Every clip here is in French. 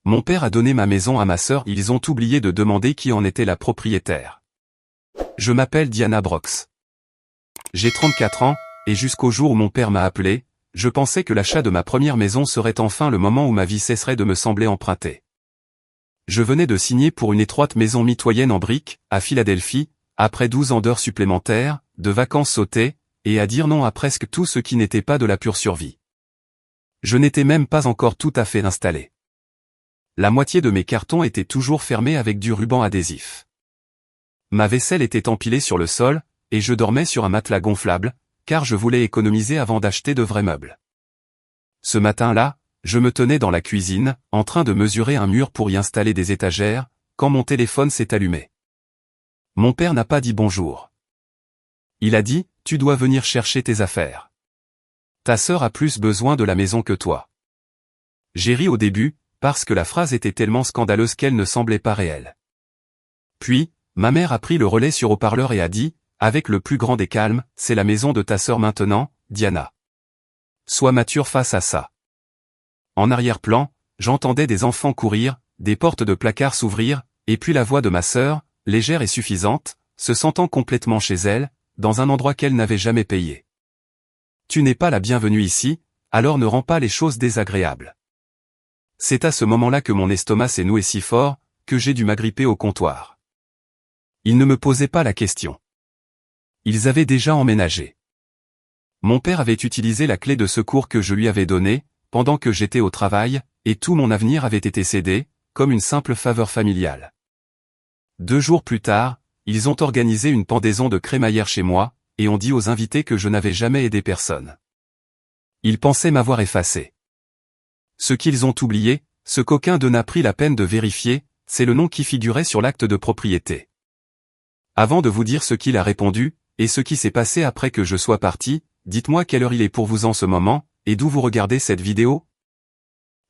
Mon père a donné ma maison à ma sœur, ils ont oublié de demander qui en était la propriétaire. Je m'appelle Diana Brox. J'ai 34 ans, et jusqu'au jour où mon père m'a appelé, je pensais que l'achat de ma première maison serait enfin le moment où ma vie cesserait de me sembler empruntée. Je venais de signer pour une étroite maison mitoyenne en briques, à Philadelphie, après 12 ans d'heures supplémentaires, de vacances sautées, et à dire non à presque tout ce qui n'était pas de la pure survie. Je n'étais même pas encore tout à fait installé. La moitié de mes cartons étaient toujours fermés avec du ruban adhésif. Ma vaisselle était empilée sur le sol, et je dormais sur un matelas gonflable, car je voulais économiser avant d'acheter de vrais meubles. Ce matin-là, je me tenais dans la cuisine, en train de mesurer un mur pour y installer des étagères, quand mon téléphone s'est allumé. Mon père n'a pas dit bonjour. Il a dit, tu dois venir chercher tes affaires. Ta sœur a plus besoin de la maison que toi. J'ai ri au début, parce que la phrase était tellement scandaleuse qu'elle ne semblait pas réelle. Puis, ma mère a pris le relais sur haut-parleur et a dit, avec le plus grand des calmes, c'est la maison de ta sœur maintenant, Diana. Sois mature face à ça. En arrière-plan, j'entendais des enfants courir, des portes de placard s'ouvrir, et puis la voix de ma sœur, légère et suffisante, se sentant complètement chez elle, dans un endroit qu'elle n'avait jamais payé. Tu n'es pas la bienvenue ici, alors ne rends pas les choses désagréables. C'est à ce moment-là que mon estomac s'est noué si fort, que j'ai dû m'agripper au comptoir. Ils ne me posaient pas la question. Ils avaient déjà emménagé. Mon père avait utilisé la clé de secours que je lui avais donnée, pendant que j'étais au travail, et tout mon avenir avait été cédé, comme une simple faveur familiale. 2 jours plus tard, ils ont organisé une pendaison de crémaillère chez moi, et ont dit aux invités que je n'avais jamais aidé personne. Ils pensaient m'avoir effacé. Ce qu'ils ont oublié, ce qu'aucun d'eux n'a pris la peine de vérifier, c'est le nom qui figurait sur l'acte de propriété. Avant de vous dire ce qu'il a répondu, et ce qui s'est passé après que je sois parti, dites-moi quelle heure il est pour vous en ce moment, et d'où vous regardez cette vidéo?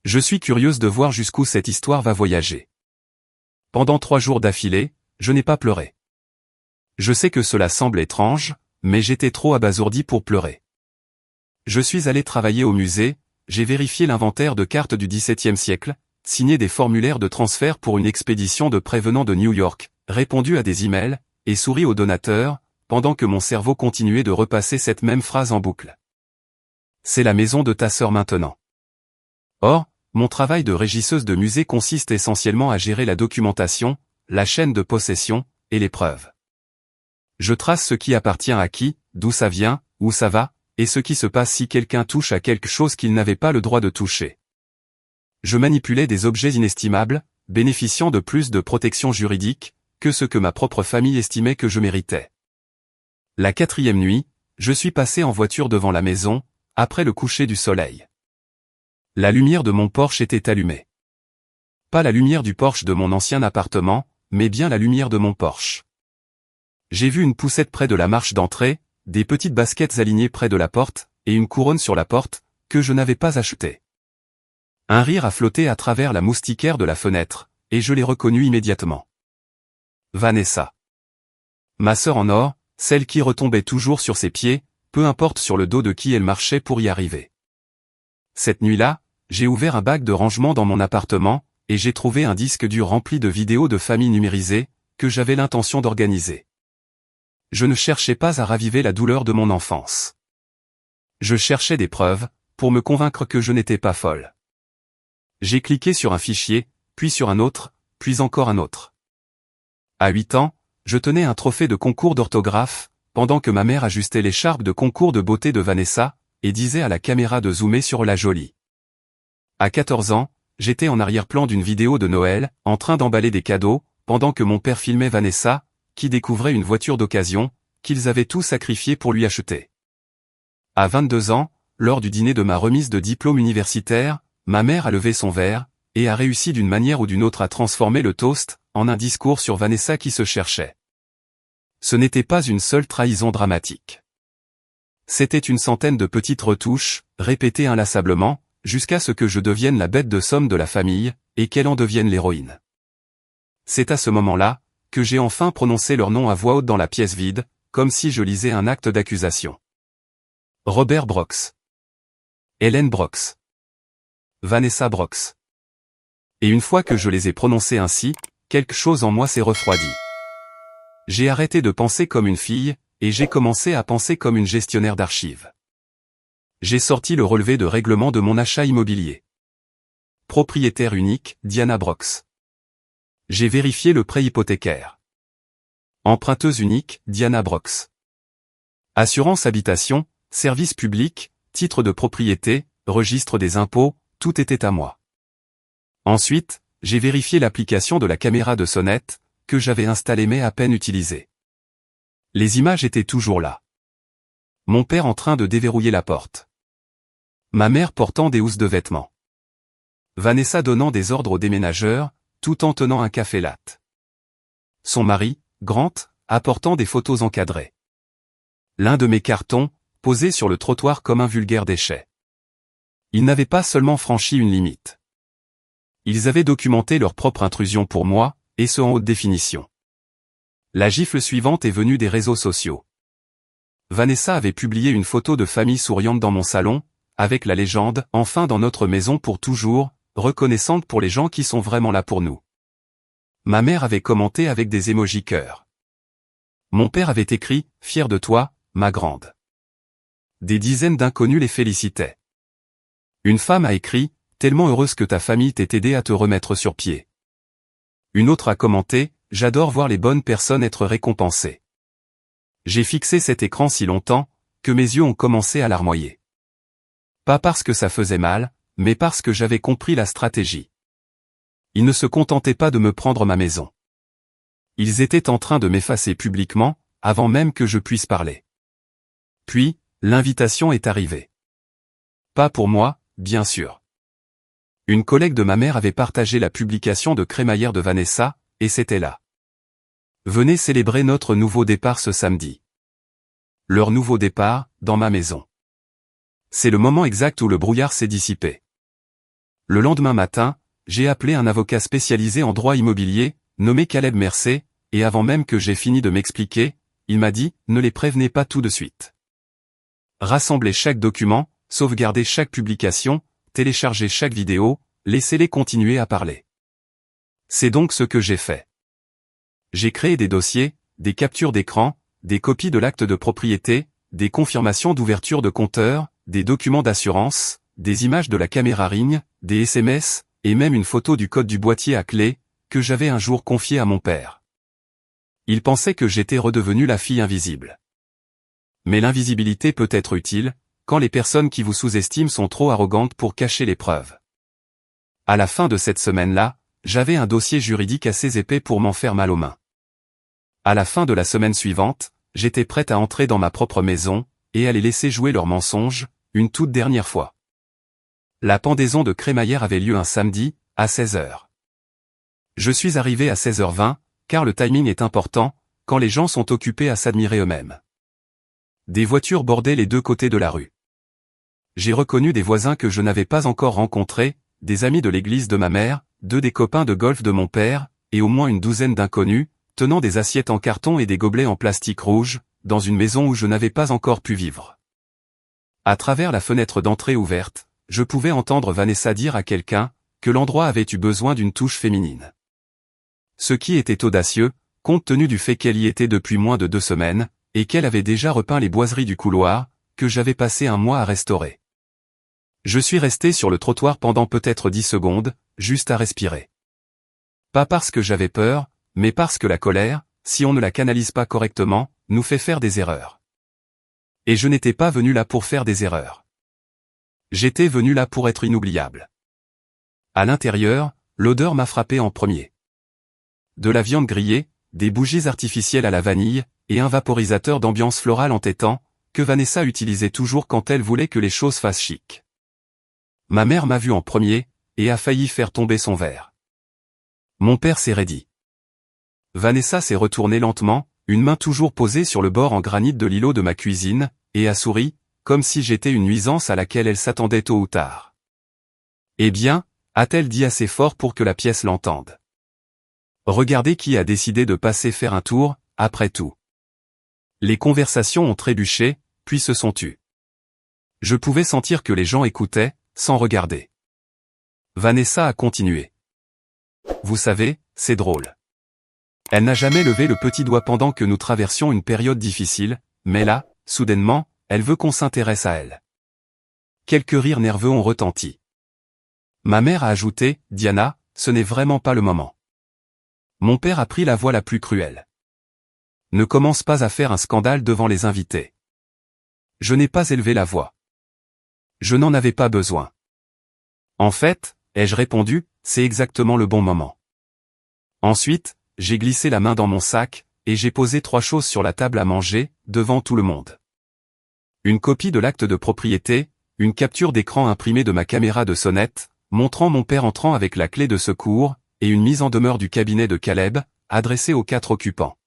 Je suis curieuse de voir jusqu'où cette histoire va voyager. Pendant 3 jours d'affilée, je n'ai pas pleuré. Je sais que cela semble étrange, mais j'étais trop abasourdi pour pleurer. Je suis allé travailler au musée, j'ai vérifié l'inventaire de cartes du XVIIe siècle, signé des formulaires de transfert pour une expédition de prêt venant de New York, répondu à des emails, et souri aux donateurs, pendant que mon cerveau continuait de repasser cette même phrase en boucle. C'est la maison de ta sœur maintenant. Or, mon travail de régisseuse de musée consiste essentiellement à gérer la documentation, la chaîne de possession, et les preuves. Je trace ce qui appartient à qui, d'où ça vient, où ça va, et ce qui se passe si quelqu'un touche à quelque chose qu'il n'avait pas le droit de toucher. Je manipulais des objets inestimables, bénéficiant de plus de protection juridique, que ce que ma propre famille estimait que je méritais. La 4e nuit, je suis passé en voiture devant la maison, après le coucher du soleil. La lumière de mon Porsche était allumée. Pas la lumière du Porsche de mon ancien appartement, mais bien la lumière de mon Porsche. J'ai vu une poussette près de la marche d'entrée, des petites baskets alignées près de la porte, et une couronne sur la porte, que je n'avais pas achetée. Un rire a flotté à travers la moustiquaire de la fenêtre, et je l'ai reconnue immédiatement. Vanessa. Ma sœur en or, celle qui retombait toujours sur ses pieds, peu importe sur le dos de qui elle marchait pour y arriver. Cette nuit-là, j'ai ouvert un bac de rangement dans mon appartement, et j'ai trouvé un disque dur rempli de vidéos de famille numérisées, que j'avais l'intention d'organiser. Je ne cherchais pas à raviver la douleur de mon enfance. Je cherchais des preuves, pour me convaincre que je n'étais pas folle. J'ai cliqué sur un fichier, puis sur un autre, puis encore un autre. À 8 ans, je tenais un trophée de concours d'orthographe, pendant que ma mère ajustait l'écharpe de concours de beauté de Vanessa, et disait à la caméra de zoomer sur la jolie. À 14 ans, j'étais en arrière-plan d'une vidéo de Noël, en train d'emballer des cadeaux, pendant que mon père filmait Vanessa, qui découvrait une voiture d'occasion, qu'ils avaient tout sacrifié pour lui acheter. À 22 ans, lors du dîner de ma remise de diplôme universitaire, ma mère a levé son verre, et a réussi d'une manière ou d'une autre à transformer le toast, en un discours sur Vanessa qui se cherchait. Ce n'était pas une seule trahison dramatique. C'était une centaine de petites retouches, répétées inlassablement, jusqu'à ce que je devienne la bête de somme de la famille, et qu'elle en devienne l'héroïne. C'est à ce moment-là, que j'ai enfin prononcé leur nom à voix haute dans la pièce vide, comme si je lisais un acte d'accusation. Robert Brox. Hélène Brox. Vanessa Brox. Et une fois que je les ai prononcés ainsi, quelque chose en moi s'est refroidi. J'ai arrêté de penser comme une fille, et j'ai commencé à penser comme une gestionnaire d'archives. J'ai sorti le relevé de règlement de mon achat immobilier. Propriétaire unique, Diana Brox. J'ai vérifié le prêt hypothécaire. Emprunteuse unique, Diana Brox. Assurance habitation, service public, titre de propriété, registre des impôts, tout était à moi. Ensuite, j'ai vérifié l'application de la caméra de sonnette, que j'avais installée mais à peine utilisée. Les images étaient toujours là. Mon père en train de déverrouiller la porte. Ma mère portant des housses de vêtements. Vanessa donnant des ordres aux déménageurs, tout en tenant un café latte. Son mari, Grant, apportant des photos encadrées. L'un de mes cartons, posé sur le trottoir comme un vulgaire déchet. Ils n'avaient pas seulement franchi une limite. Ils avaient documenté leur propre intrusion pour moi, et ce en haute définition. La gifle suivante est venue des réseaux sociaux. Vanessa avait publié une photo de famille souriante dans mon salon, avec la légende « Enfin dans notre maison pour toujours », reconnaissante pour les gens qui sont vraiment là pour nous. Ma mère avait commenté avec des émojis cœur. Mon père avait écrit « Fier de toi, ma grande ». Des dizaines d'inconnus les félicitaient. Une femme a écrit « Tellement heureuse que ta famille t'ait aidé à te remettre sur pied ». Une autre a commenté « J'adore voir les bonnes personnes être récompensées ». J'ai fixé cet écran si longtemps, que mes yeux ont commencé à larmoyer. Pas parce que ça faisait mal, mais parce que j'avais compris la stratégie. Ils ne se contentaient pas de me prendre ma maison. Ils étaient en train de m'effacer publiquement, avant même que je puisse parler. Puis, l'invitation est arrivée. Pas pour moi, bien sûr. Une collègue de ma mère avait partagé la publication de crémaillère de Vanessa, et c'était là. Venez célébrer notre nouveau départ ce samedi. Leur nouveau départ, dans ma maison. C'est le moment exact où le brouillard s'est dissipé. Le lendemain matin, j'ai appelé un avocat spécialisé en droit immobilier, nommé Caleb Mercé, et avant même que j'ai fini de m'expliquer, il m'a dit, ne les prévenez pas tout de suite. Rassemblez chaque document, sauvegardez chaque publication, téléchargez chaque vidéo, laissez-les continuer à parler. C'est donc ce que j'ai fait. J'ai créé des dossiers, des captures d'écran, des copies de l'acte de propriété, des confirmations d'ouverture de compteur, des documents d'assurance, des images de la caméra Ring, des SMS, et même une photo du code du boîtier à clé, que j'avais un jour confié à mon père. Il pensait que j'étais redevenu la fille invisible. Mais l'invisibilité peut être utile, quand les personnes qui vous sous-estiment sont trop arrogantes pour cacher les preuves. À la fin de cette semaine-là, j'avais un dossier juridique assez épais pour m'en faire mal aux mains. À la fin de la semaine suivante, j'étais prête à entrer dans ma propre maison, et à les laisser jouer leurs mensonges, une toute dernière fois. La pendaison de crémaillère avait lieu un samedi, à 16h. Je suis arrivé à 16h20, car le timing est important, quand les gens sont occupés à s'admirer eux-mêmes. Des voitures bordaient les deux côtés de la rue. J'ai reconnu des voisins que je n'avais pas encore rencontrés, des amis de l'église de ma mère, deux des copains de golf de mon père, et au moins une douzaine d'inconnus, tenant des assiettes en carton et des gobelets en plastique rouge, dans une maison où je n'avais pas encore pu vivre. À travers la fenêtre d'entrée ouverte, je pouvais entendre Vanessa dire à quelqu'un que l'endroit avait eu besoin d'une touche féminine. Ce qui était audacieux, compte tenu du fait qu'elle y était depuis moins de 2 semaines, et qu'elle avait déjà repeint les boiseries du couloir, que j'avais passé un mois à restaurer. Je suis resté sur le trottoir pendant peut-être 10 secondes, juste à respirer. Pas parce que j'avais peur, mais parce que la colère, si on ne la canalise pas correctement, nous fait faire des erreurs. Et je n'étais pas venu là pour faire des erreurs. J'étais venu là pour être inoubliable. À l'intérieur, l'odeur m'a frappé en premier. De la viande grillée, des bougies artificielles à la vanille, et un vaporisateur d'ambiance florale entêtant, que Vanessa utilisait toujours quand elle voulait que les choses fassent chic. Ma mère m'a vu en premier, et a failli faire tomber son verre. Mon père s'est raidi. Vanessa s'est retournée lentement, une main toujours posée sur le bord en granit de l'îlot de ma cuisine, et a souri, comme si j'étais une nuisance à laquelle elle s'attendait tôt ou tard. Eh bien, a-t-elle dit assez fort pour que la pièce l'entende. Regardez qui a décidé de passer faire un tour, après tout. Les conversations ont trébuché, puis se sont tues. Je pouvais sentir que les gens écoutaient, sans regarder. Vanessa a continué. Vous savez, c'est drôle. Elle n'a jamais levé le petit doigt pendant que nous traversions une période difficile, mais là, soudainement, elle veut qu'on s'intéresse à elle. Quelques rires nerveux ont retenti. Ma mère a ajouté, « Diana, ce n'est vraiment pas le moment. » Mon père a pris la voix la plus cruelle. « Ne commence pas à faire un scandale devant les invités. » Je n'ai pas élevé la voix. Je n'en avais pas besoin. En fait, ai-je répondu, c'est exactement le bon moment. Ensuite, j'ai glissé la main dans mon sac, et j'ai posé 3 choses sur la table à manger, devant tout le monde. Une copie de l'acte de propriété, une capture d'écran imprimée de ma caméra de sonnette, montrant mon père entrant avec la clé de secours, et une mise en demeure du cabinet de Caleb, adressée aux 4 occupants.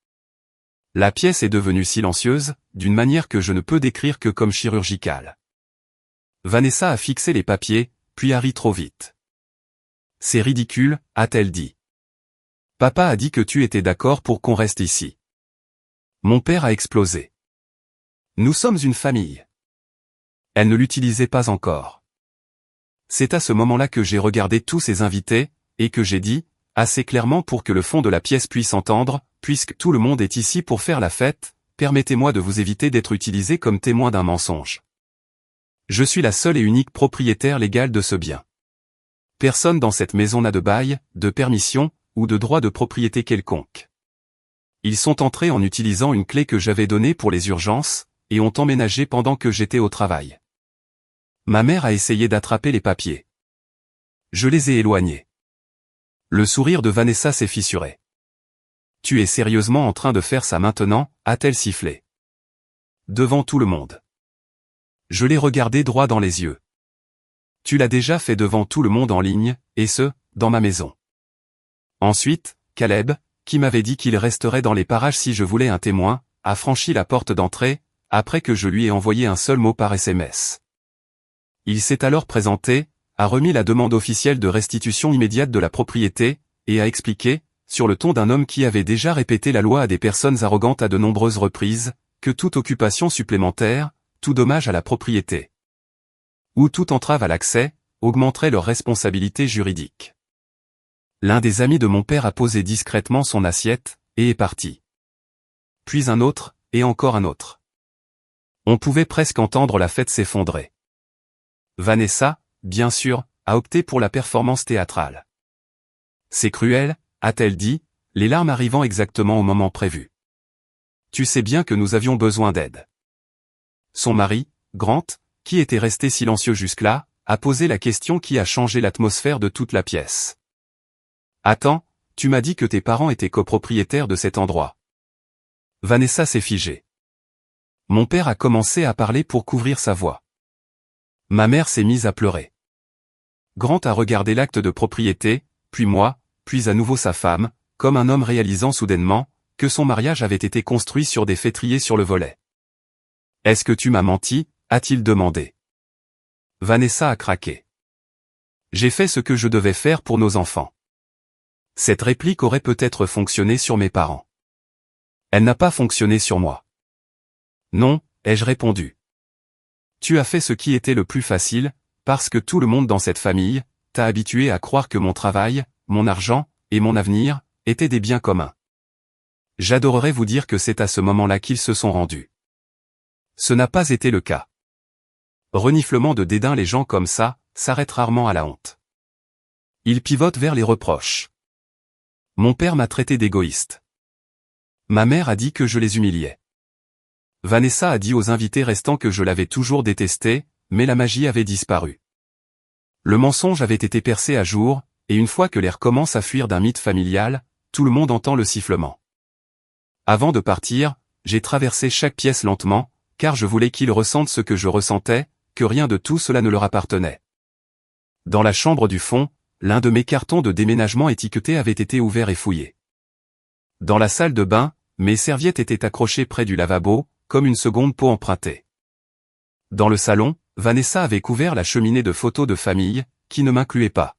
La pièce est devenue silencieuse, d'une manière que je ne peux décrire que comme chirurgicale. Vanessa a fixé les papiers, puis a ri trop vite. « C'est ridicule », a-t-elle dit. « Papa a dit que tu étais d'accord pour qu'on reste ici. » Mon père a explosé. « Nous sommes une famille. » Elle ne l'utilisait pas encore. C'est à ce moment-là que j'ai regardé tous ces invités, et que j'ai dit, assez clairement pour que le fond de la pièce puisse entendre, puisque tout le monde est ici pour faire la fête, permettez-moi de vous éviter d'être utilisé comme témoin d'un mensonge. Je suis la seule et unique propriétaire légale de ce bien. Personne dans cette maison n'a de bail, de permission, ou de droit de propriété quelconque. Ils sont entrés en utilisant une clé que j'avais donnée pour les urgences, et ont emménagé pendant que j'étais au travail. Ma mère a essayé d'attraper les papiers. Je les ai éloignés. Le sourire de Vanessa s'est fissuré. « Tu es sérieusement en train de faire ça maintenant ?» a-t-elle sifflé. Devant tout le monde. Je l'ai regardé droit dans les yeux. « Tu l'as déjà fait devant tout le monde en ligne, et ce, dans ma maison. » Ensuite, Caleb, qui m'avait dit qu'il resterait dans les parages si je voulais un témoin, a franchi la porte d'entrée, après que je lui ai envoyé un seul mot par SMS. Il s'est alors présenté, a remis la demande officielle de restitution immédiate de la propriété, et a expliqué, sur le ton d'un homme qui avait déjà répété la loi à des personnes arrogantes à de nombreuses reprises, que toute occupation supplémentaire, tout dommage à la propriété, ou toute entrave à l'accès, augmenterait leur responsabilité juridique. L'un des amis de mon père a posé discrètement son assiette, et est parti. Puis un autre, et encore un autre. On pouvait presque entendre la fête s'effondrer. Vanessa, bien sûr, a opté pour la performance théâtrale. « C'est cruel », a-t-elle dit, les larmes arrivant exactement au moment prévu. « Tu sais bien que nous avions besoin d'aide. » Son mari, Grant, qui était resté silencieux jusque-là, a posé la question qui a changé l'atmosphère de toute la pièce. « Attends, tu m'as dit que tes parents étaient copropriétaires de cet endroit. » Vanessa s'est figée. Mon père a commencé à parler pour couvrir sa voix. Ma mère s'est mise à pleurer. Grant a regardé l'acte de propriété, puis moi, puis à nouveau sa femme, comme un homme réalisant soudainement, que son mariage avait été construit sur des fêtriers sur le volet. « Est-ce que tu m'as menti ?» a-t-il demandé. Vanessa a craqué. « J'ai fait ce que je devais faire pour nos enfants. » Cette réplique aurait peut-être fonctionné sur mes parents. Elle n'a pas fonctionné sur moi. « Non », ai-je répondu. « Tu as fait ce qui était le plus facile, parce que tout le monde dans cette famille t'a habitué à croire que mon travail, mon argent, et mon avenir, étaient des biens communs. J'adorerais vous dire que c'est à ce moment-là qu'ils se sont rendus. Ce n'a pas été le cas. Reniflement de dédain, les gens comme ça, s'arrêtent rarement à la honte. Ils pivotent vers les reproches. Mon père m'a traité d'égoïste. Ma mère a dit que je les humiliais. Vanessa a dit aux invités restants que je l'avais toujours détesté, mais la magie avait disparu. Le mensonge avait été percé à jour, et une fois que l'air commence à fuir d'un mythe familial, tout le monde entend le sifflement. Avant de partir, j'ai traversé chaque pièce lentement, car je voulais qu'ils ressentent ce que je ressentais, que rien de tout cela ne leur appartenait. Dans la chambre du fond, l'un de mes cartons de déménagement étiquetés avait été ouvert et fouillé. Dans la salle de bain, mes serviettes étaient accrochées près du lavabo, comme une seconde peau empruntée. Dans le salon, Vanessa avait couvert la cheminée de photos de famille, qui ne m'incluait pas.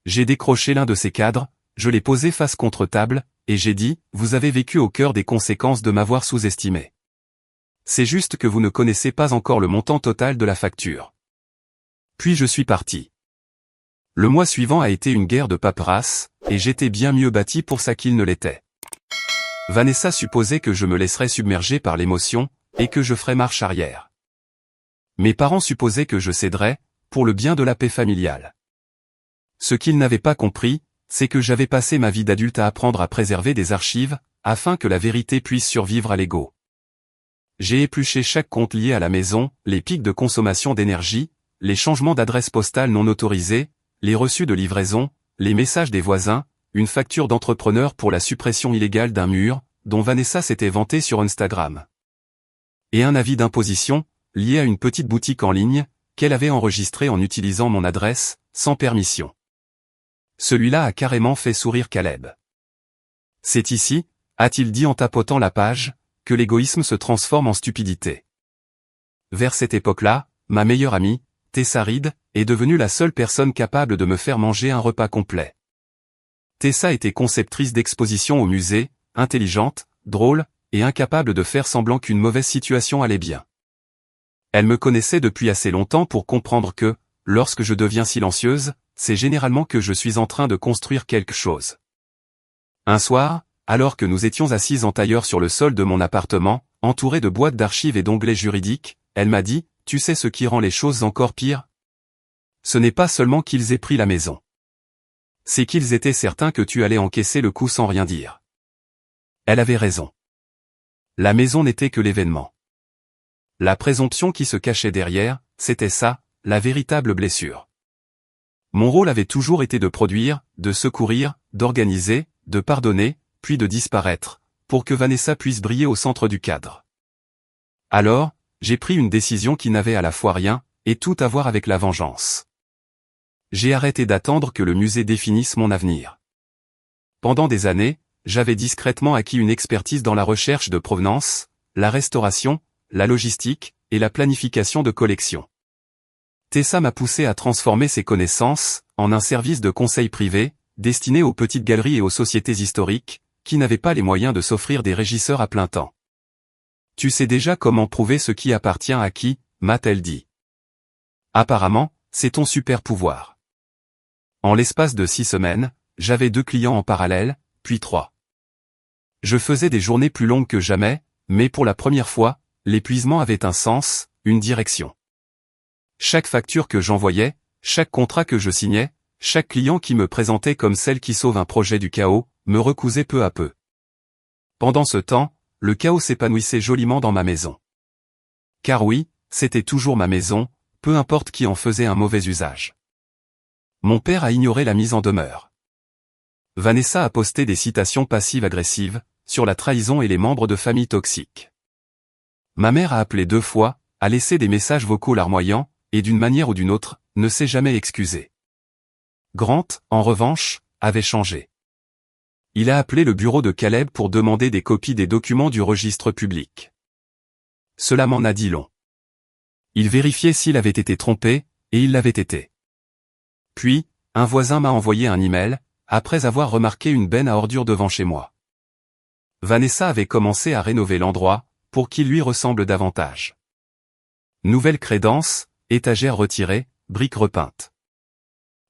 J'ai décroché l'un de ces cadres, je l'ai posé face contre table, et j'ai dit, vous avez vécu au cœur des conséquences de m'avoir sous-estimé. C'est juste que vous ne connaissez pas encore le montant total de la facture. Puis je suis parti. Le mois suivant a été une guerre de paperasse, et j'étais bien mieux bâti pour ça qu'il ne l'était. Vanessa supposait que je me laisserais submerger par l'émotion, et que je ferais marche arrière. Mes parents supposaient que je céderais, pour le bien de la paix familiale. Ce qu'ils n'avaient pas compris, c'est que j'avais passé ma vie d'adulte à apprendre à préserver des archives, afin que la vérité puisse survivre à l'ego. J'ai épluché chaque compte lié à la maison, les pics de consommation d'énergie, les changements d'adresse postale non autorisés, les reçus de livraison, les messages des voisins, une facture d'entrepreneur pour la suppression illégale d'un mur, dont Vanessa s'était vantée sur Instagram. Et un avis d'imposition, lié à une petite boutique en ligne, qu'elle avait enregistrée en utilisant mon adresse, sans permission. Celui-là a carrément fait sourire Caleb. C'est ici, a-t-il dit en tapotant la page, que l'égoïsme se transforme en stupidité. Vers cette époque-là, ma meilleure amie, Tessa Reed, est devenue la seule personne capable de me faire manger un repas complet. Tessa était conceptrice d'expositions au musée, intelligente, drôle, et incapable de faire semblant qu'une mauvaise situation allait bien. Elle me connaissait depuis assez longtemps pour comprendre que, lorsque je deviens silencieuse, c'est généralement que je suis en train de construire quelque chose. Un soir, alors que nous étions assises en tailleur sur le sol de mon appartement, entourés de boîtes d'archives et d'onglets juridiques, elle m'a dit, « Tu sais ce qui rend les choses encore pires ? Ce n'est pas seulement qu'ils aient pris la maison. C'est qu'ils étaient certains que tu allais encaisser le coup sans rien dire. » Elle avait raison. La maison n'était que l'événement. La présomption qui se cachait derrière, c'était ça, la véritable blessure. Mon rôle avait toujours été de produire, de secourir, d'organiser, de pardonner, puis de disparaître, pour que Vanessa puisse briller au centre du cadre. Alors, j'ai pris une décision qui n'avait à la fois rien, et tout à voir avec la vengeance. J'ai arrêté d'attendre que le musée définisse mon avenir. Pendant des années, j'avais discrètement acquis une expertise dans la recherche de provenance, la restauration, la logistique, et la planification de collection. Tessa m'a poussé à transformer ces connaissances, en un service de conseil privé, destiné aux petites galeries et aux sociétés historiques, qui n'avaient pas les moyens de s'offrir des régisseurs à plein temps. Tu sais déjà comment prouver ce qui appartient à qui, m'a-t-elle dit. Apparemment, c'est ton super pouvoir. En l'espace de 6 semaines, j'avais 2 clients en parallèle, puis 3. Je faisais des journées plus longues que jamais, mais pour la première fois, l'épuisement avait un sens, une direction. Chaque facture que j'envoyais, chaque contrat que je signais, chaque client qui me présentait comme celle qui sauve un projet du chaos, me recousait peu à peu. Pendant ce temps, le chaos s'épanouissait joliment dans ma maison. Car oui, c'était toujours ma maison, peu importe qui en faisait un mauvais usage. Mon père a ignoré la mise en demeure. Vanessa a posté des citations passives-agressives, sur la trahison et les membres de famille toxiques. Ma mère a appelé 2 fois, a laissé des messages vocaux larmoyants, et d'une manière ou d'une autre, ne s'est jamais excusée. Grant, en revanche, avait changé. Il a appelé le bureau de Caleb pour demander des copies des documents du registre public. Cela m'en a dit long. Il vérifiait s'il avait été trompé, et il l'avait été. Puis, un voisin m'a envoyé un email, après avoir remarqué une benne à ordures devant chez moi. Vanessa avait commencé à rénover l'endroit, pour qu'il lui ressemble davantage. Nouvelle crédence, étagère retirée, briques repeintes.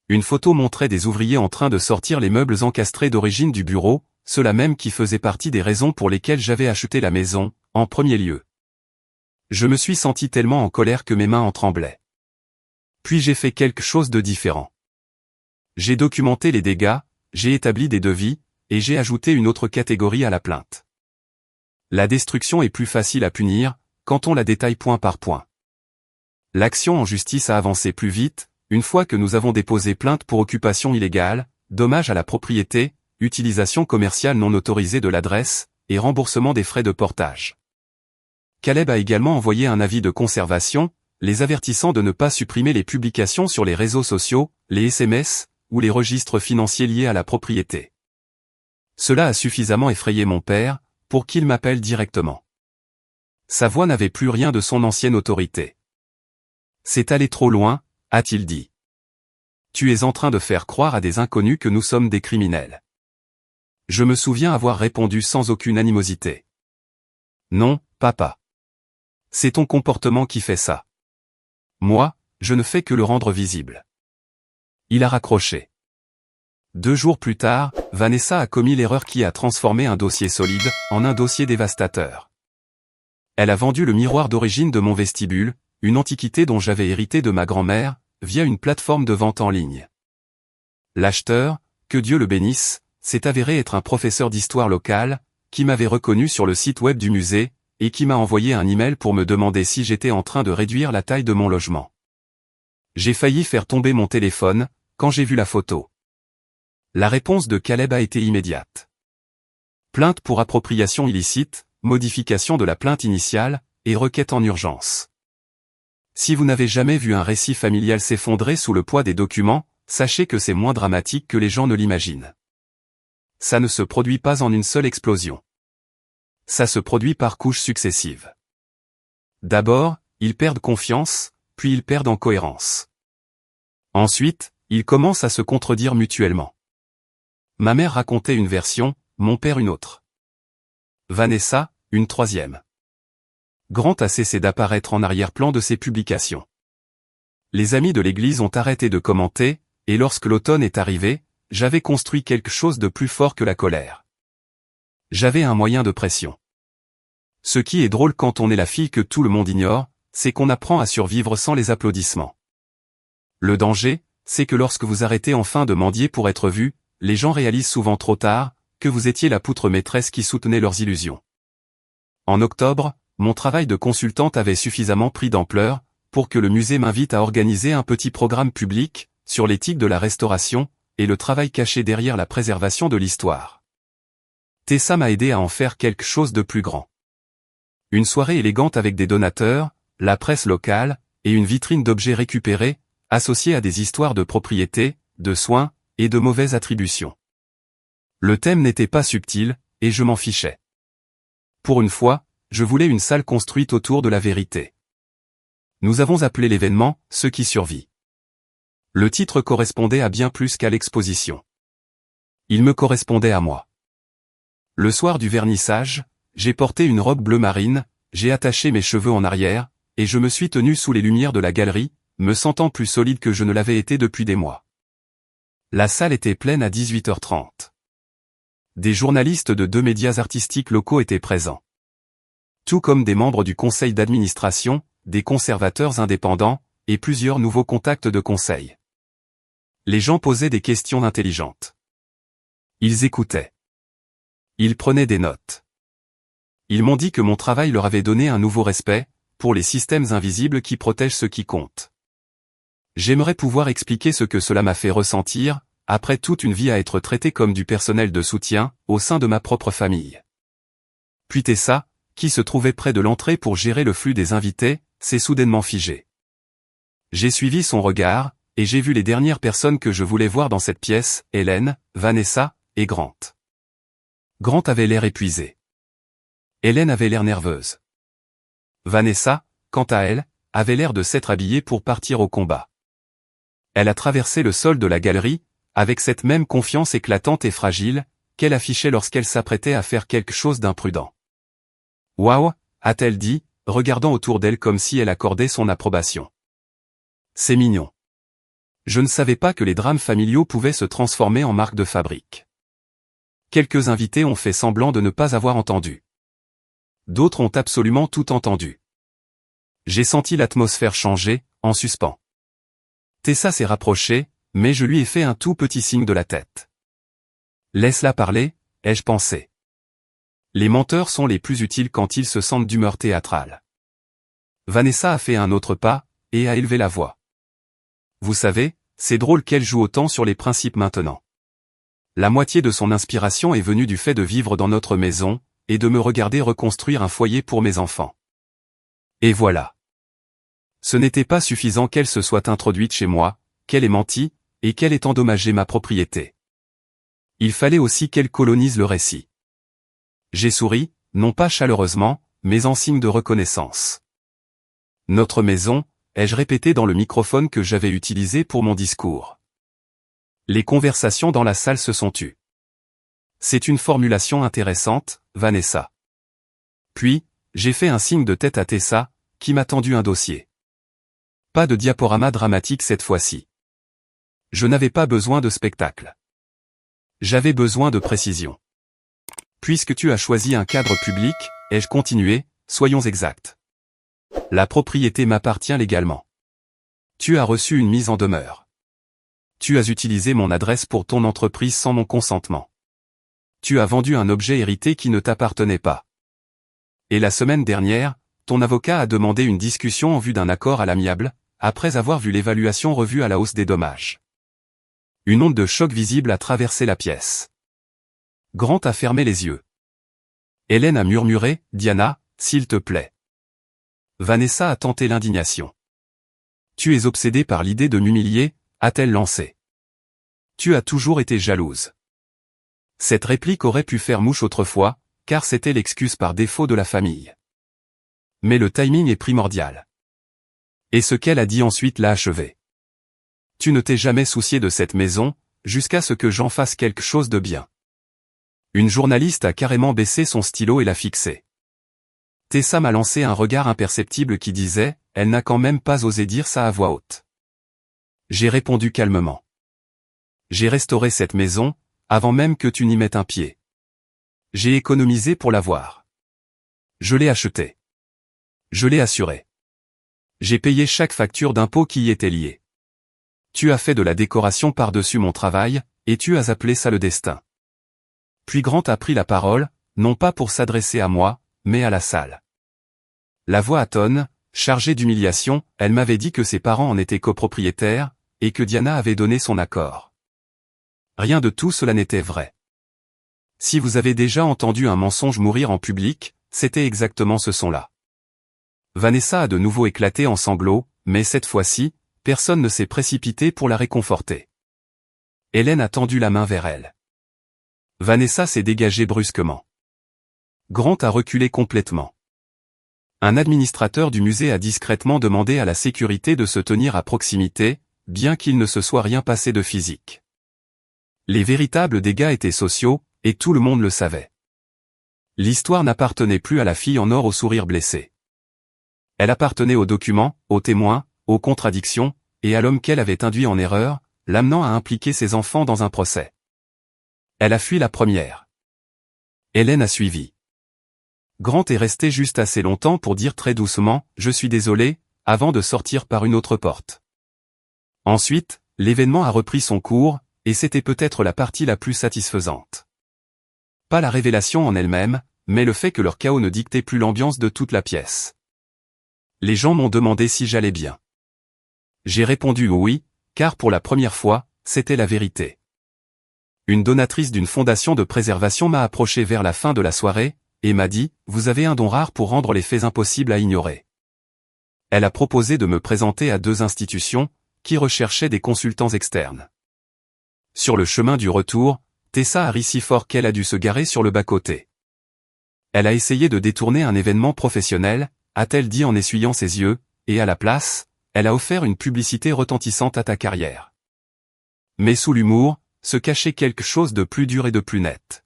Une photo montrait des ouvriers en train de sortir les meubles encastrés d'origine du bureau, ceux-là même qui faisaient partie des raisons pour lesquelles j'avais acheté la maison, en premier lieu. Je me suis senti tellement en colère que mes mains en tremblaient. Puis j'ai fait quelque chose de différent. J'ai documenté les dégâts, j'ai établi des devis, et j'ai ajouté une autre catégorie à la plainte. La destruction est plus facile à punir, quand on la détaille point par point. L'action en justice a avancé plus vite, une fois que nous avons déposé plainte pour occupation illégale, dommage à la propriété, utilisation commerciale non autorisée de l'adresse, et remboursement des frais de portage. Caleb a également envoyé un avis de conservation, les avertissant de ne pas supprimer les publications sur les réseaux sociaux, les SMS, ou les registres financiers liés à la propriété. Cela a suffisamment effrayé mon père, pour qu'il m'appelle directement. Sa voix n'avait plus rien de son ancienne autorité. C'est allé trop loin, a-t-il dit. Tu es en train de faire croire à des inconnus que nous sommes des criminels. Je me souviens avoir répondu sans aucune animosité. Non, papa. C'est ton comportement qui fait ça. Moi, je ne fais que le rendre visible. Il a raccroché. 2 jours plus tard, Vanessa a commis l'erreur qui a transformé un dossier solide en un dossier dévastateur. Elle a vendu le miroir d'origine de mon vestibule, une antiquité dont j'avais hérité de ma grand-mère, via une plateforme de vente en ligne. L'acheteur, que Dieu le bénisse, s'est avéré être un professeur d'histoire locale, qui m'avait reconnu sur le site web du musée, et qui m'a envoyé un email pour me demander si j'étais en train de réduire la taille de mon logement. J'ai failli faire tomber mon téléphone, quand j'ai vu la photo. La réponse de Caleb a été immédiate. Plainte pour appropriation illicite, modification de la plainte initiale, et requête en urgence. Si vous n'avez jamais vu un récit familial s'effondrer sous le poids des documents, sachez que c'est moins dramatique que les gens ne l'imaginent. Ça ne se produit pas en une seule explosion. Ça se produit par couches successives. D'abord, ils perdent confiance, puis ils perdent en cohérence. Ensuite, ils commencent à se contredire mutuellement. Ma mère racontait une version, mon père une autre. Vanessa, une troisième. Grant a cessé d'apparaître en arrière-plan de ses publications. Les amis de l'église ont arrêté de commenter, et lorsque l'automne est arrivé, j'avais construit quelque chose de plus fort que la colère. J'avais un moyen de pression. Ce qui est drôle quand on est la fille que tout le monde ignore, c'est qu'on apprend à survivre sans les applaudissements. Le danger, c'est que lorsque vous arrêtez enfin de mendier pour être vu, les gens réalisent souvent trop tard, que vous étiez la poutre maîtresse qui soutenait leurs illusions. En octobre, mon travail de consultante avait suffisamment pris d'ampleur, pour que le musée m'invite à organiser un petit programme public, sur l'éthique de la restauration, et le travail caché derrière la préservation de l'histoire. Tessa m'a aidé à en faire quelque chose de plus grand. Une soirée élégante avec des donateurs, la presse locale, et une vitrine d'objets récupérés, associés à des histoires de propriété, de soins, et de mauvaises attributions. Le thème n'était pas subtil, et je m'en fichais. Pour une fois, je voulais une salle construite autour de la vérité. Nous avons appelé l'événement « Ce qui survit ». Le titre correspondait à bien plus qu'à l'exposition. Il me correspondait à moi. Le soir du vernissage, j'ai porté une robe bleu marine, j'ai attaché mes cheveux en arrière, et je me suis tenu sous les lumières de la galerie, me sentant plus solide que je ne l'avais été depuis des mois. La salle était pleine à 18h30. Des journalistes de 2 médias artistiques locaux étaient présents. Tout comme des membres du conseil d'administration, des conservateurs indépendants, et plusieurs nouveaux contacts de conseil. Les gens posaient des questions intelligentes. Ils écoutaient. Ils prenaient des notes. Ils m'ont dit que mon travail leur avait donné un nouveau respect, pour les systèmes invisibles qui protègent ceux qui comptent. J'aimerais pouvoir expliquer ce que cela m'a fait ressentir, après toute une vie à être traité comme du personnel de soutien, au sein de ma propre famille. Puis Tessa, qui se trouvait près de l'entrée pour gérer le flux des invités, s'est soudainement figée. J'ai suivi son regard, et j'ai vu les dernières personnes que je voulais voir dans cette pièce, Hélène, Vanessa, et Grant. Grant avait l'air épuisé. Hélène avait l'air nerveuse. Vanessa, quant à elle, avait l'air de s'être habillée pour partir au combat. Elle a traversé le sol de la galerie, avec cette même confiance éclatante et fragile, qu'elle affichait lorsqu'elle s'apprêtait à faire quelque chose d'imprudent. « Waouh !» a-t-elle dit, regardant autour d'elle comme si elle accordait son approbation. « C'est mignon. Je ne savais pas que les drames familiaux pouvaient se transformer en marque de fabrique. » Quelques invités ont fait semblant de ne pas avoir entendu. D'autres ont absolument tout entendu. J'ai senti l'atmosphère changer, en suspens. Tessa s'est rapprochée, mais je lui ai fait un tout petit signe de la tête. « Laisse-la parler », ai-je pensé. Les menteurs sont les plus utiles quand ils se sentent d'humeur théâtrale. Vanessa a fait un autre pas, et a élevé la voix. Vous savez, c'est drôle qu'elle joue autant sur les principes maintenant. La moitié de son inspiration est venue du fait de vivre dans notre maison, et de me regarder reconstruire un foyer pour mes enfants. Et voilà. Ce n'était pas suffisant qu'elle se soit introduite chez moi, qu'elle ait menti, et qu'elle ait endommagé ma propriété. Il fallait aussi qu'elle colonise le récit. J'ai souri, non pas chaleureusement, mais en signe de reconnaissance. Notre maison, ai-je répété dans le microphone que j'avais utilisé pour mon discours. Les conversations dans la salle se sont tues. C'est une formulation intéressante, Vanessa. Puis, j'ai fait un signe de tête à Tessa, qui m'a tendu un dossier. Pas de diaporama dramatique cette fois-ci. Je n'avais pas besoin de spectacle. J'avais besoin de précision. Puisque tu as choisi un cadre public, ai-je continué, soyons exacts. La propriété m'appartient légalement. Tu as reçu une mise en demeure. Tu as utilisé mon adresse pour ton entreprise sans mon consentement. Tu as vendu un objet hérité qui ne t'appartenait pas. Et la semaine dernière, ton avocat a demandé une discussion en vue d'un accord à l'amiable, après avoir vu l'évaluation revue à la hausse des dommages. Une onde de choc visible a traversé la pièce. Grant a fermé les yeux. Hélène a murmuré, « Diana, s'il te plaît. » Vanessa a tenté l'indignation. « Tu es obsédée par l'idée de m'humilier » a-t-elle lancé. « Tu as toujours été jalouse. » Cette réplique aurait pu faire mouche autrefois, car c'était l'excuse par défaut de la famille. Mais le timing est primordial. Et ce qu'elle a dit ensuite l'a achevé. « Tu ne t'es jamais soucié de cette maison, jusqu'à ce que j'en fasse quelque chose de bien. » Une journaliste a carrément baissé son stylo et l'a fixé. Tessa m'a lancé un regard imperceptible qui disait, elle n'a quand même pas osé dire ça à voix haute. J'ai répondu calmement. J'ai restauré cette maison, avant même que tu n'y mettes un pied. J'ai économisé pour l'avoir. Je l'ai achetée. Je l'ai assurée. J'ai payé chaque facture d'impôt qui y était liée. Tu as fait de la décoration par-dessus mon travail, et tu as appelé ça le destin. Puis Grant a pris la parole, non pas pour s'adresser à moi, mais à la salle. La voix atone, chargée d'humiliation, elle m'avait dit que ses parents en étaient copropriétaires, et que Diana avait donné son accord. Rien de tout cela n'était vrai. Si vous avez déjà entendu un mensonge mourir en public, c'était exactement ce son-là. Vanessa a de nouveau éclaté en sanglots, mais cette fois-ci, personne ne s'est précipité pour la réconforter. Hélène a tendu la main vers elle. Vanessa s'est dégagée brusquement. Grant a reculé complètement. Un administrateur du musée a discrètement demandé à la sécurité de se tenir à proximité, bien qu'il ne se soit rien passé de physique. Les véritables dégâts étaient sociaux, et tout le monde le savait. L'histoire n'appartenait plus à la fille en or au sourire blessé. Elle appartenait aux documents, aux témoins, aux contradictions, et à l'homme qu'elle avait induit en erreur, l'amenant à impliquer ses enfants dans un procès. Elle a fui la première. Hélène a suivi. Grant est resté juste assez longtemps pour dire très doucement « Je suis désolé », avant de sortir par une autre porte. Ensuite, l'événement a repris son cours, et c'était peut-être la partie la plus satisfaisante. Pas la révélation en elle-même, mais le fait que leur chaos ne dictait plus l'ambiance de toute la pièce. Les gens m'ont demandé si j'allais bien. J'ai répondu oui, car pour la première fois, c'était la vérité. Une donatrice d'une fondation de préservation m'a approché vers la fin de la soirée, et m'a dit, « Vous avez un don rare pour rendre les faits impossibles à ignorer. » Elle a proposé de me présenter à 2 institutions, qui recherchaient des consultants externes. Sur le chemin du retour, Tessa a ri si fort qu'elle a dû se garer sur le bas-côté. Elle a essayé de détourner un événement professionnel, a-t-elle dit en essuyant ses yeux, et à la place, elle a offert une publicité retentissante à ta carrière. Mais sous l'humour, se cachait quelque chose de plus dur et de plus net.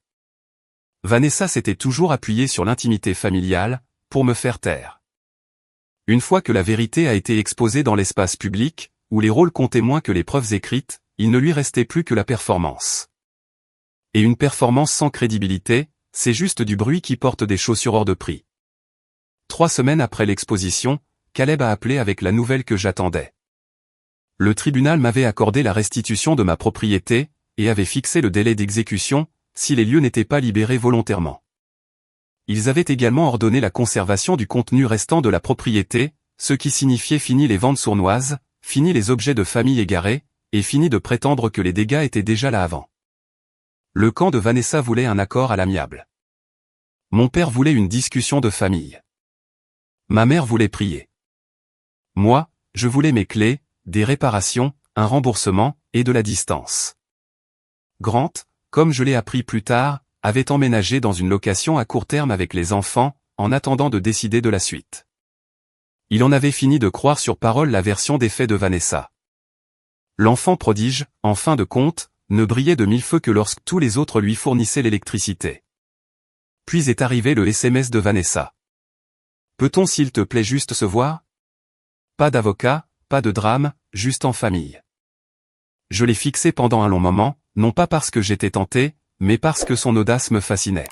Vanessa s'était toujours appuyée sur l'intimité familiale, pour me faire taire. Une fois que la vérité a été exposée dans l'espace public, où les rôles comptaient moins que les preuves écrites, il ne lui restait plus que la performance. Et une performance sans crédibilité, c'est juste du bruit qui porte des chaussures hors de prix. 3 semaines après l'exposition, Caleb a appelé avec la nouvelle que j'attendais. Le tribunal m'avait accordé la restitution de ma propriété, et avait fixé le délai d'exécution, si les lieux n'étaient pas libérés volontairement. Ils avaient également ordonné la conservation du contenu restant de la propriété, ce qui signifiait fini les ventes sournoises, fini les objets de famille égarés, et fini de prétendre que les dégâts étaient déjà là avant. Le camp de Vanessa voulait un accord à l'amiable. Mon père voulait une discussion de famille. Ma mère voulait prier. Moi, je voulais mes clés, des réparations, un remboursement, et de la distance. Grant, comme je l'ai appris plus tard, avait emménagé dans une location à court terme avec les enfants, en attendant de décider de la suite. Il en avait fini de croire sur parole la version des faits de Vanessa. L'enfant prodige, en fin de compte, ne brillait de 1000 feux que lorsque tous les autres lui fournissaient l'électricité. Puis est arrivé le SMS de Vanessa. Peut-on s'il te plaît juste se voir? Pas d'avocat, pas de drame, juste en famille. Je l'ai fixé pendant un long moment, non pas parce que j'étais tenté, mais parce que son audace me fascinait.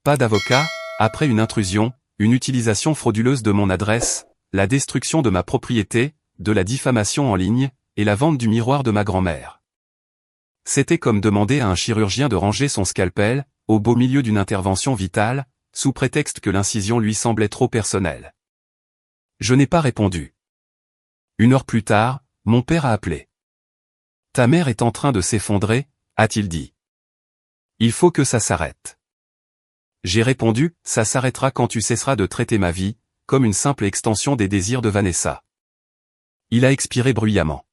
Pas d'avocat, après une intrusion, une utilisation frauduleuse de mon adresse, la destruction de ma propriété, de la diffamation en ligne, et la vente du miroir de ma grand-mère. C'était comme demander à un chirurgien de ranger son scalpel, au beau milieu d'une intervention vitale, sous prétexte que l'incision lui semblait trop personnelle. Je n'ai pas répondu. 1 heure plus tard, mon père a appelé. « Ta mère est en train de s'effondrer », a-t-il dit. « Il faut que ça s'arrête. » J'ai répondu, « Ça s'arrêtera quand tu cesseras de traiter ma vie, comme une simple extension des désirs de Vanessa. » Il a expiré bruyamment.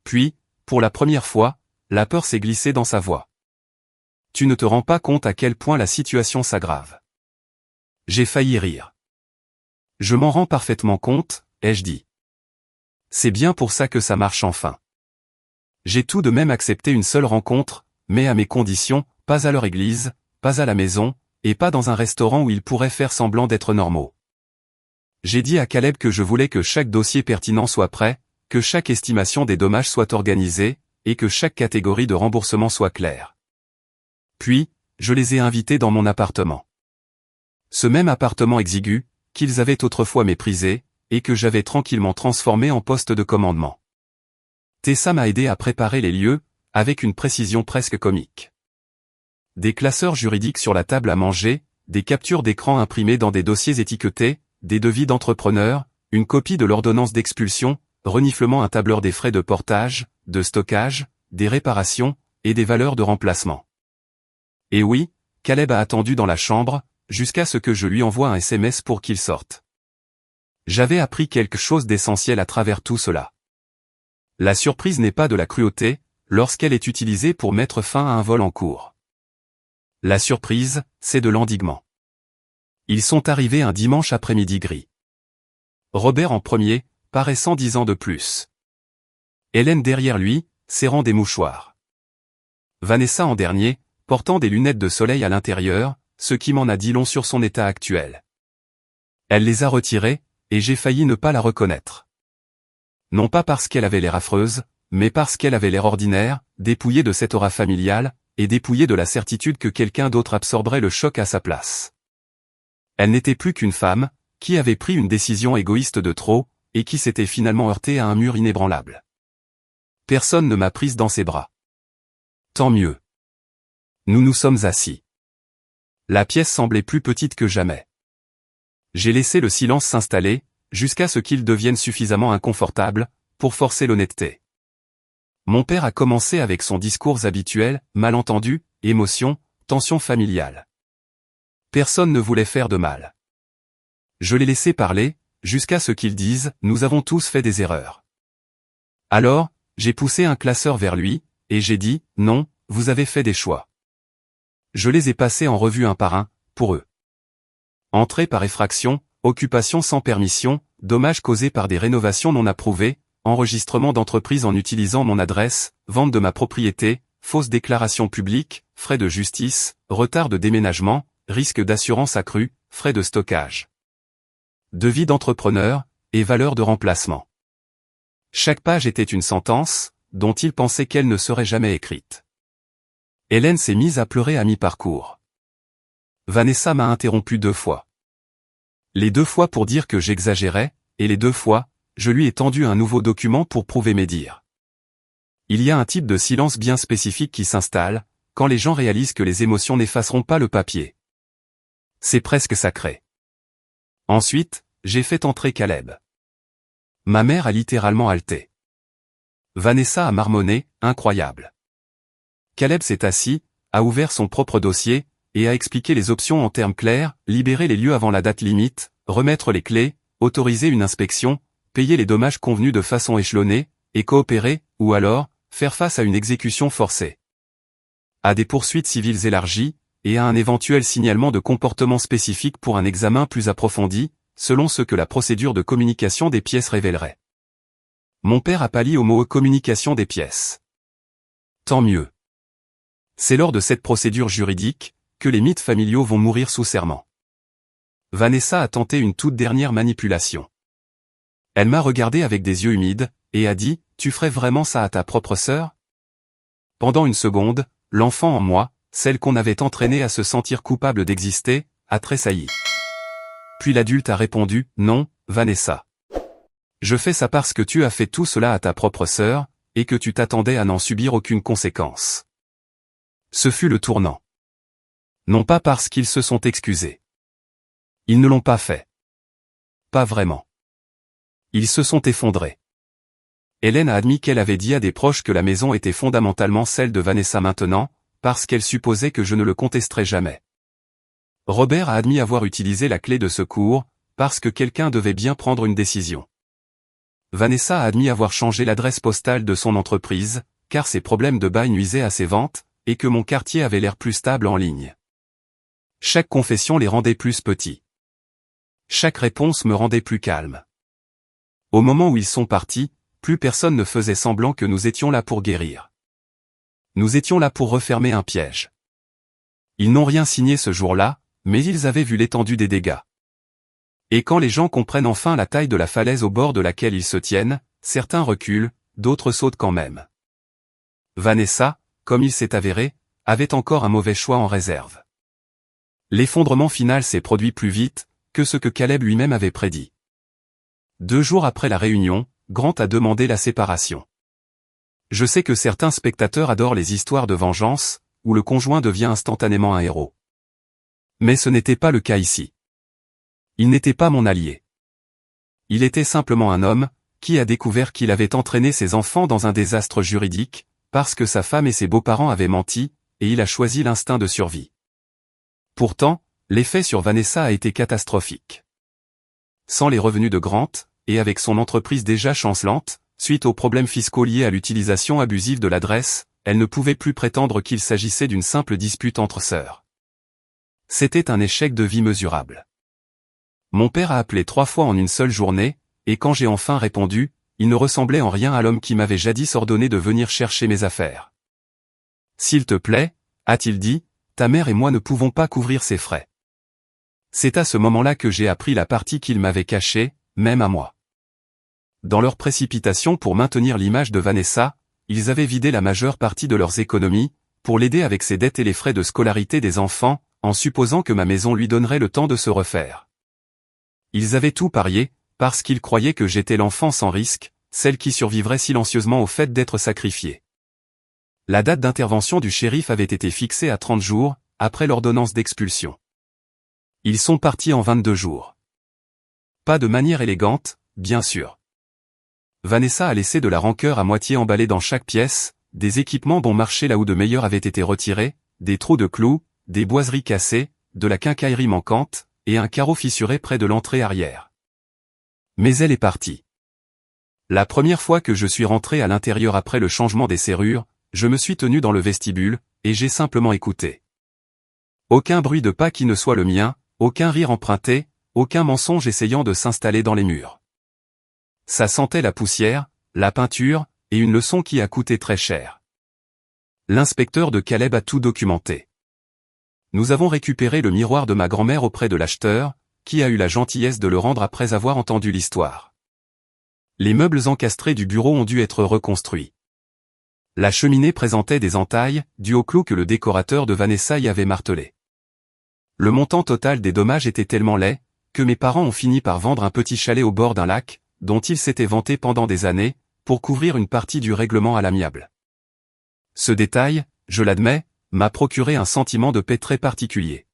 Puis, pour la première fois, la peur s'est glissée dans sa voix. « Tu ne te rends pas compte à quel point la situation s'aggrave. » J'ai failli rire. « Je m'en rends parfaitement compte, » ai-je dit. « C'est bien pour ça que ça marche enfin. » J'ai tout de même accepté une seule rencontre, mais à mes conditions, pas à leur église, pas à la maison, et pas dans un restaurant où ils pourraient faire semblant d'être normaux. J'ai dit à Caleb que je voulais que chaque dossier pertinent soit prêt, que chaque estimation des dommages soit organisée, et que chaque catégorie de remboursement soit claire. Puis, je les ai invités dans mon appartement. Ce même appartement exigu, qu'ils avaient autrefois méprisé, et que j'avais tranquillement transformé en poste de commandement. Tessa m'a aidé à préparer les lieux, avec une précision presque comique. Des classeurs juridiques sur la table à manger, des captures d'écran imprimées dans des dossiers étiquetés, des devis d'entrepreneurs, une copie de l'ordonnance d'expulsion, reniflement un tableur des frais de portage, de stockage, des réparations, et des valeurs de remplacement. Et oui, Caleb a attendu dans la chambre, jusqu'à ce que je lui envoie un SMS pour qu'il sorte. J'avais appris quelque chose d'essentiel à travers tout cela. La surprise n'est pas de la cruauté, lorsqu'elle est utilisée pour mettre fin à un vol en cours. La surprise, c'est de l'endiguement. Ils sont arrivés un dimanche après-midi gris. Robert en premier, paraissant 10 ans de plus. Hélène derrière lui, serrant des mouchoirs. Vanessa en dernier, portant des lunettes de soleil à l'intérieur, ce qui m'en a dit long sur son état actuel. Elle les a retirées, et j'ai failli ne pas la reconnaître. Non pas parce qu'elle avait l'air affreuse, mais parce qu'elle avait l'air ordinaire, dépouillée de cette aura familiale, et dépouillée de la certitude que quelqu'un d'autre absorberait le choc à sa place. Elle n'était plus qu'une femme, qui avait pris une décision égoïste de trop, et qui s'était finalement heurtée à un mur inébranlable. Personne ne m'a prise dans ses bras. Tant mieux. Nous nous sommes assis. La pièce semblait plus petite que jamais. J'ai laissé le silence s'installer, jusqu'à ce qu'il devienne suffisamment inconfortable, pour forcer l'honnêteté. Mon père a commencé avec son discours habituel, malentendu, émotion, tension familiale. Personne ne voulait faire de mal. Je l'ai laissé parler, jusqu'à ce qu'il dise « Nous avons tous fait des erreurs ». Alors, j'ai poussé un classeur vers lui, et j'ai dit « Non, vous avez fait des choix ». Je les ai passés en revue un par un, pour eux. Entrée par effraction, occupation sans permission, dommages causés par des rénovations non approuvées, enregistrement d'entreprise en utilisant mon adresse, vente de ma propriété, fausse déclaration publique, frais de justice, retard de déménagement, risque d'assurance accru, frais de stockage. Devis d'entrepreneur, et valeur de remplacement. Chaque page était une sentence, dont il pensait qu'elle ne serait jamais écrite. Hélène s'est mise à pleurer à mi-parcours. Vanessa m'a interrompu 2 fois. Les 2 fois pour dire que j'exagérais, et les 2 fois, je lui ai tendu un nouveau document pour prouver mes dires. Il y a un type de silence bien spécifique qui s'installe, quand les gens réalisent que les émotions n'effaceront pas le papier. C'est presque sacré. Ensuite, j'ai fait entrer Caleb. Ma mère a littéralement halté. Vanessa a marmonné, incroyable. Caleb s'est assis, a ouvert son propre dossier, et a expliqué les options en termes clairs, libérer les lieux avant la date limite, remettre les clés, autoriser une inspection, payer les dommages convenus de façon échelonnée, et coopérer, ou alors, faire face à une exécution forcée. À des poursuites civiles élargies, et à un éventuel signalement de comportement spécifique pour un examen plus approfondi, selon ce que la procédure de communication des pièces révélerait. Mon père a pâli au mot « communication des pièces ». Tant mieux. C'est lors de cette procédure juridique, que les mythes familiaux vont mourir sous serment. Vanessa a tenté une toute dernière manipulation. Elle m'a regardé avec des yeux humides, et a dit « Tu ferais vraiment ça à ta propre sœur ?» Pendant une seconde, l'enfant en moi, celle qu'on avait entraînée à se sentir coupable d'exister, a tressailli. Puis l'adulte a répondu, « Non, Vanessa. Je fais ça parce que tu as fait tout cela à ta propre sœur, et que tu t'attendais à n'en subir aucune conséquence. » Ce fut le tournant. Non pas parce qu'ils se sont excusés. Ils ne l'ont pas fait. Pas vraiment. Ils se sont effondrés. Hélène a admis qu'elle avait dit à des proches que la maison était fondamentalement celle de Vanessa maintenant, parce qu'elle supposait que je ne le contesterais jamais. Robert a admis avoir utilisé la clé de secours, parce que quelqu'un devait bien prendre une décision. Vanessa a admis avoir changé l'adresse postale de son entreprise, car ses problèmes de bail nuisaient à ses ventes, et que mon quartier avait l'air plus stable en ligne. Chaque confession les rendait plus petits. Chaque réponse me rendait plus calme. Au moment où ils sont partis, plus personne ne faisait semblant que nous étions là pour guérir. Nous étions là pour refermer un piège. Ils n'ont rien signé ce jour-là, mais ils avaient vu l'étendue des dégâts. Et quand les gens comprennent enfin la taille de la falaise au bord de laquelle ils se tiennent, certains reculent, d'autres sautent quand même. Vanessa, comme il s'est avéré, avait encore un mauvais choix en réserve. L'effondrement final s'est produit plus vite que ce que Caleb lui-même avait prédit. 2 jours après la réunion, Grant a demandé la séparation. Je sais que certains spectateurs adorent les histoires de vengeance, où le conjoint devient instantanément un héros. Mais ce n'était pas le cas ici. Il n'était pas mon allié. Il était simplement un homme, qui a découvert qu'il avait entraîné ses enfants dans un désastre juridique, parce que sa femme et ses beaux-parents avaient menti, et il a choisi l'instinct de survie. Pourtant, l'effet sur Vanessa a été catastrophique. Sans les revenus de Grant, et avec son entreprise déjà chancelante, suite aux problèmes fiscaux liés à l'utilisation abusive de l'adresse, elle ne pouvait plus prétendre qu'il s'agissait d'une simple dispute entre sœurs. C'était un échec de vie mesurable. Mon père a appelé 3 fois en une seule journée, et quand j'ai enfin répondu, il ne ressemblait en rien à l'homme qui m'avait jadis ordonné de venir chercher mes affaires. « S'il te plaît, a-t-il dit, ta mère et moi ne pouvons pas couvrir ses frais. » C'est à ce moment-là que j'ai appris la partie qu'ils m'avaient cachée, même à moi. Dans leur précipitation pour maintenir l'image de Vanessa, ils avaient vidé la majeure partie de leurs économies, pour l'aider avec ses dettes et les frais de scolarité des enfants, en supposant que ma maison lui donnerait le temps de se refaire. Ils avaient tout parié, parce qu'ils croyaient que j'étais l'enfant sans risque, celle qui survivrait silencieusement au fait d'être sacrifiée. La date d'intervention du shérif avait été fixée à 30 jours, après l'ordonnance d'expulsion. Ils sont partis en 22 jours. Pas de manière élégante, bien sûr. Vanessa a laissé de la rancœur à moitié emballée dans chaque pièce, des équipements bon marché là où de meilleurs avaient été retirés, des trous de clous, des boiseries cassées, de la quincaillerie manquante, et un carreau fissuré près de l'entrée arrière. Mais elle est partie. La première fois que je suis rentré à l'intérieur après le changement des serrures, je me suis tenu dans le vestibule, et j'ai simplement écouté. Aucun bruit de pas qui ne soit le mien, aucun rire emprunté, aucun mensonge essayant de s'installer dans les murs. Ça sentait la poussière, la peinture, et une leçon qui a coûté très cher. L'inspecteur de Caleb a tout documenté. Nous avons récupéré le miroir de ma grand-mère auprès de l'acheteur, qui a eu la gentillesse de le rendre après avoir entendu l'histoire. Les meubles encastrés du bureau ont dû être reconstruits. La cheminée présentait des entailles, dues au clou que le décorateur de Vanessa y avait martelé. Le montant total des dommages était tellement laid, que mes parents ont fini par vendre un petit chalet au bord d'un lac, dont ils s'étaient vantés pendant des années, pour couvrir une partie du règlement à l'amiable. Ce détail, je l'admets, m'a procuré un sentiment de paix très particulier.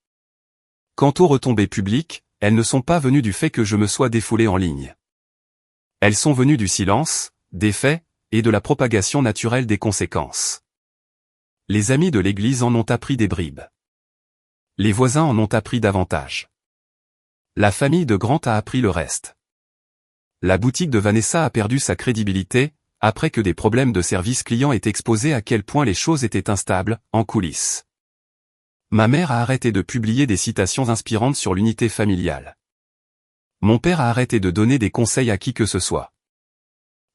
Quant aux retombées publiques, elles ne sont pas venues du fait que je me sois défoulé en ligne. Elles sont venues du silence, des faits, et de la propagation naturelle des conséquences. Les amis de l'église en ont appris des bribes. Les voisins en ont appris davantage. La famille de Grant a appris le reste. La boutique de Vanessa a perdu sa crédibilité, après que des problèmes de service client aient exposé à quel point les choses étaient instables, en coulisses. Ma mère a arrêté de publier des citations inspirantes sur l'unité familiale. Mon père a arrêté de donner des conseils à qui que ce soit.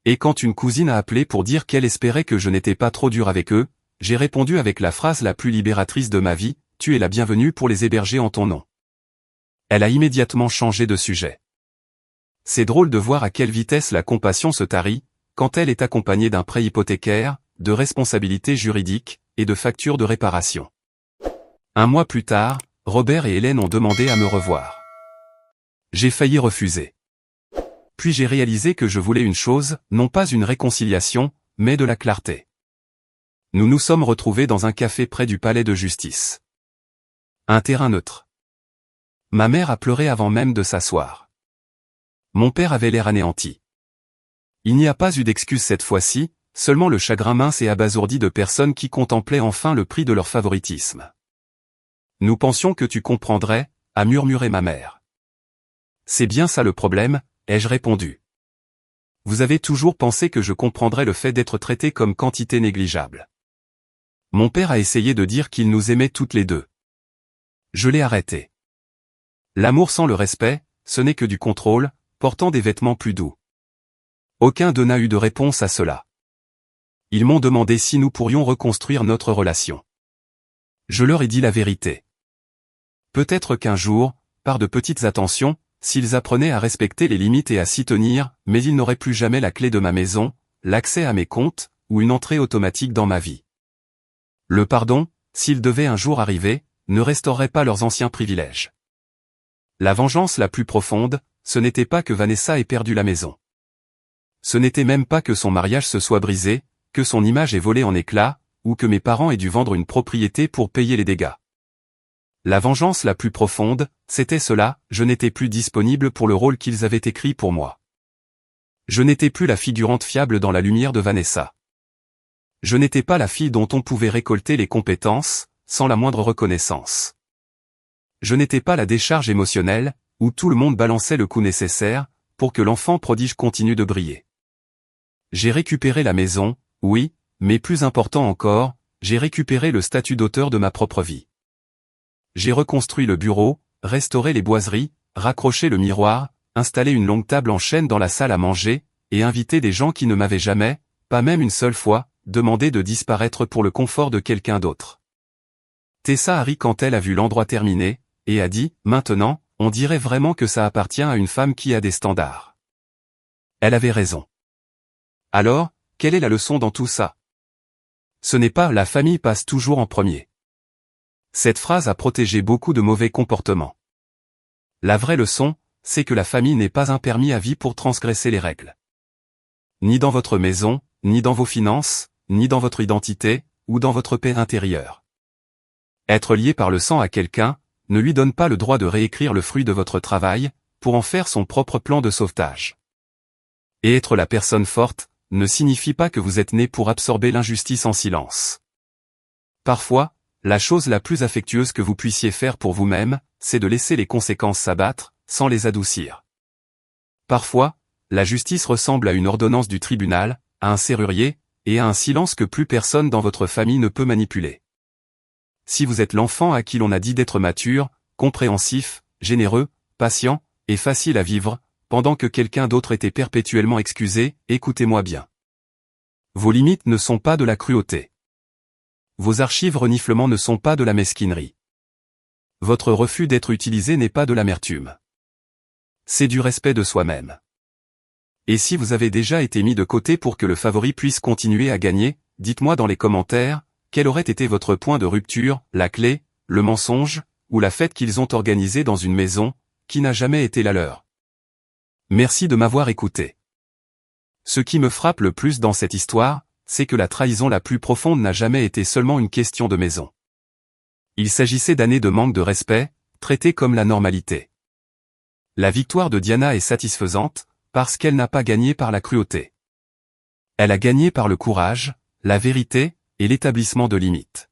Et quand une cousine a appelé pour dire qu'elle espérait que je n'étais pas trop dur avec eux, j'ai répondu avec la phrase la plus libératrice de ma vie, « Tu es la bienvenue pour les héberger en ton nom ». Elle a immédiatement changé de sujet. C'est drôle de voir à quelle vitesse la compassion se tarit, quand elle est accompagnée d'un prêt hypothécaire, de responsabilités juridiques, et de factures de réparation. Un mois plus tard, Robert et Hélène ont demandé à me revoir. J'ai failli refuser. Puis j'ai réalisé que je voulais une chose, non pas une réconciliation, mais de la clarté. Nous nous sommes retrouvés dans un café près du palais de justice. Un terrain neutre. Ma mère a pleuré avant même de s'asseoir. Mon père avait l'air anéanti. Il n'y a pas eu d'excuse cette fois-ci, seulement le chagrin mince et abasourdi de personnes qui contemplaient enfin le prix de leur favoritisme. Nous pensions que tu comprendrais, a murmuré ma mère. C'est bien ça le problème, ai-je répondu. Vous avez toujours pensé que je comprendrais le fait d'être traité comme quantité négligeable. Mon père a essayé de dire qu'il nous aimait toutes les deux. Je l'ai arrêté. L'amour sans le respect, ce n'est que du contrôle, portant des vêtements plus doux. Aucun d'eux n'a eu de réponse à cela. Ils m'ont demandé si nous pourrions reconstruire notre relation. Je leur ai dit la vérité. Peut-être qu'un jour, par de petites attentions, s'ils apprenaient à respecter les limites et à s'y tenir, mais ils n'auraient plus jamais la clé de ma maison, l'accès à mes comptes, ou une entrée automatique dans ma vie. Le pardon, s'il devait un jour arriver, ne restaurerait pas leurs anciens privilèges. La vengeance la plus profonde, ce n'était pas que Vanessa ait perdu la maison. Ce n'était même pas que son mariage se soit brisé, que son image ait volé en éclats, ou que mes parents aient dû vendre une propriété pour payer les dégâts. La vengeance la plus profonde, c'était cela, je n'étais plus disponible pour le rôle qu'ils avaient écrit pour moi. Je n'étais plus la figurante fiable dans la lumière de Vanessa. Je n'étais pas la fille dont on pouvait récolter les compétences, sans la moindre reconnaissance. Je n'étais pas la décharge émotionnelle, où tout le monde balançait le coup nécessaire, pour que l'enfant prodige continue de briller. J'ai récupéré la maison, oui, mais plus important encore, j'ai récupéré le statut d'auteur de ma propre vie. J'ai reconstruit le bureau, restauré les boiseries, raccroché le miroir, installé une longue table en chêne dans la salle à manger, et invité des gens qui ne m'avaient jamais, pas même une seule fois, demandé de disparaître pour le confort de quelqu'un d'autre. Tessa a ri quand elle a vu l'endroit terminé, et a dit, maintenant, on dirait vraiment que ça appartient à une femme qui a des standards. Elle avait raison. Alors, quelle est la leçon dans tout ça? Ce n'est pas « la famille passe toujours en premier ». Cette phrase a protégé beaucoup de mauvais comportements. La vraie leçon, c'est que la famille n'est pas un permis à vie pour transgresser les règles. Ni dans votre maison, ni dans vos finances, ni dans votre identité, ou dans votre paix intérieure. Être lié par le sang à quelqu'un, ne lui donne pas le droit de réécrire le fruit de votre travail, pour en faire son propre plan de sauvetage. Et être la personne forte, ne signifie pas que vous êtes né pour absorber l'injustice en silence. Parfois, la chose la plus affectueuse que vous puissiez faire pour vous-même, c'est de laisser les conséquences s'abattre, sans les adoucir. Parfois, la justice ressemble à une ordonnance du tribunal, à un serrurier, et à un silence que plus personne dans votre famille ne peut manipuler. Si vous êtes l'enfant à qui l'on a dit d'être mature, compréhensif, généreux, patient, et facile à vivre, pendant que quelqu'un d'autre était perpétuellement excusé, écoutez-moi bien. Vos limites ne sont pas de la cruauté. Vos archives reniflements ne sont pas de la mesquinerie. Votre refus d'être utilisé n'est pas de l'amertume. C'est du respect de soi-même. Et si vous avez déjà été mis de côté pour que le favori puisse continuer à gagner, dites-moi dans les commentaires, quel aurait été votre point de rupture, la clé, le mensonge, ou la fête qu'ils ont organisée dans une maison, qui n'a jamais été la leur. Merci de m'avoir écouté. Ce qui me frappe le plus dans cette histoire, c'est que la trahison la plus profonde n'a jamais été seulement une question de maison. Il s'agissait d'années de manque de respect, traitées comme la normalité. La victoire de Diana est satisfaisante, parce qu'elle n'a pas gagné par la cruauté. Elle a gagné par le courage, la vérité, et l'établissement de limites.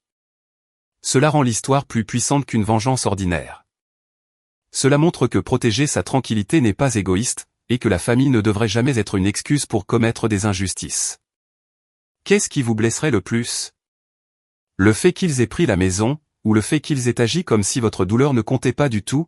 Cela rend l'histoire plus puissante qu'une vengeance ordinaire. Cela montre que protéger sa tranquillité n'est pas égoïste, et que la famille ne devrait jamais être une excuse pour commettre des injustices. Qu'est-ce qui vous blesserait le plus? Le fait qu'ils aient pris la maison, ou le fait qu'ils aient agi comme si votre douleur ne comptait pas du tout?